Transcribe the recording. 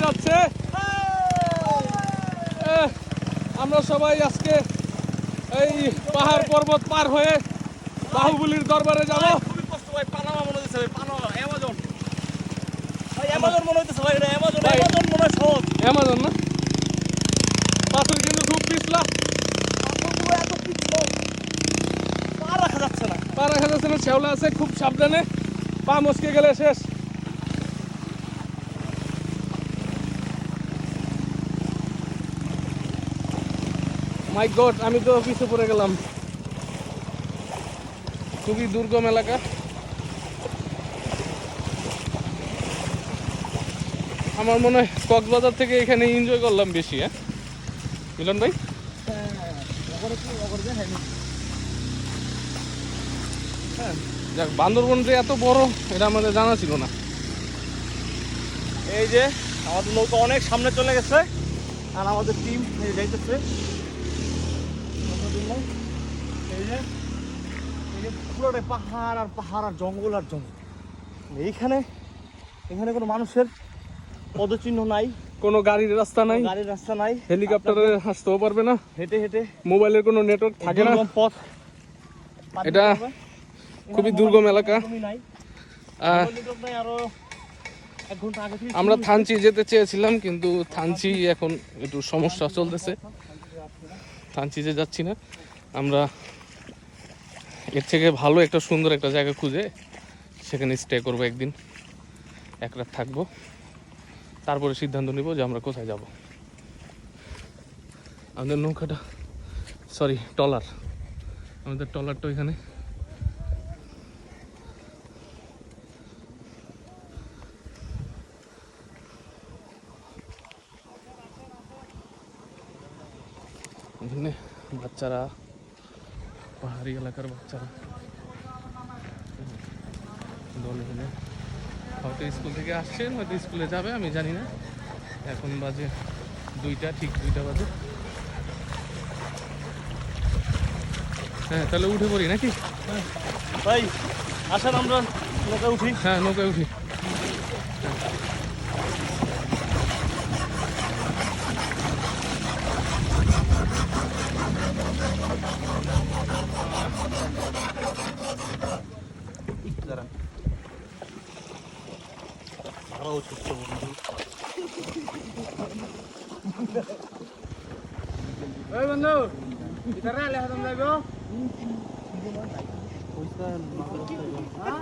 যাচ্ছে। আমরা সবাই আজকে এই পাহাড় পর্বত পার হয়ে বাহুবলীর দরবারে যাবো। খুবই কষ্ট ভাই, পানামা মনে হচ্ছে ভাই, পানামা অ্যামাজন ভাই, অ্যামাজন মনে হইতেছে ভাই, এটা অ্যামাজন মনে হয় সহজ। অ্যামাজন না, পাথর কিন্তু খুব পিছলা, পাথরগুলো এত পিছলো, পা রাখা যাচ্ছে না। পা রাখা যাচ্ছে না, শ্যাওলা আছে, খুব সাবধানে, পা মচকে গেলে শেষ। মাই গড, আমি তো পিছু পড়ে গেলাম। খুবই দুর্গম এলাকা। আমার মনে হয় কক্সবাজার থেকে এখানে এনজয় করলাম বেশি। হ্যাঁ মিলন ভাই, যাক, বান্দরবন যে এত বড় এটা আমাদের জানা ছিল না। এই যে আমাদের নৌকা অনেক সামনে চলে গেছে, আর আমাদের টিম যাইতেছে। এই যে পুরোটাই পাহাড় আর পাহাড় আর জঙ্গল আর জঙ্গল। এখানে কোনো মানুষের পদচিহ্ন নাই, কোনো গাড়ির রাস্তা নাই, গাড়ির রাস্তা নাই, হেলিকপ্টারে আসতেও পারবে না, হেঁটে হেঁটে মোবাইলের কোনো নেটওয়ার্ক থাকে না। পথ, এটা খুবই দুর্গম এলাকা। আরো 1 ঘন্টা আগে থেকে আমরা থানচি যেতে চেয়েছিলাম, কিন্তু থানচি এখন একটু সমস্যা চলতেছে, থানচিতে যাচ্ছি না। আমরা এর থেকে ভালো একটা সুন্দর একটা জায়গা খুঁজে সেখানে স্টে করবো, একদিন 1 রাত থাকবো, তারপরে সিদ্ধান্ত নিব যে আমরা কোথায় যাব। আমাদের নৌকাটা, সরি ট্রলার, আমাদের ট্রলারটা ওইখানে। এখানে বাচ্চারা, পাহাড়ি এলাকার বাচ্চারা দল এখানে হয়তো স্কুল থেকে আসছেন, হয়তো স্কুলে যাবে, আমি জানি না। এখন বাজে 2টা, ঠিক 2টা বাজে। হ্যাঁ, তাহলে উঠে পড়ি নাকি? ভাই আসেন আমরা নৌকায় উঠি। হ্যাঁ, নৌকায় উঠি। আরো ছুটছে বন্ধু। ওই বন্ধু, ভিতরে আলে হতাম যাইব।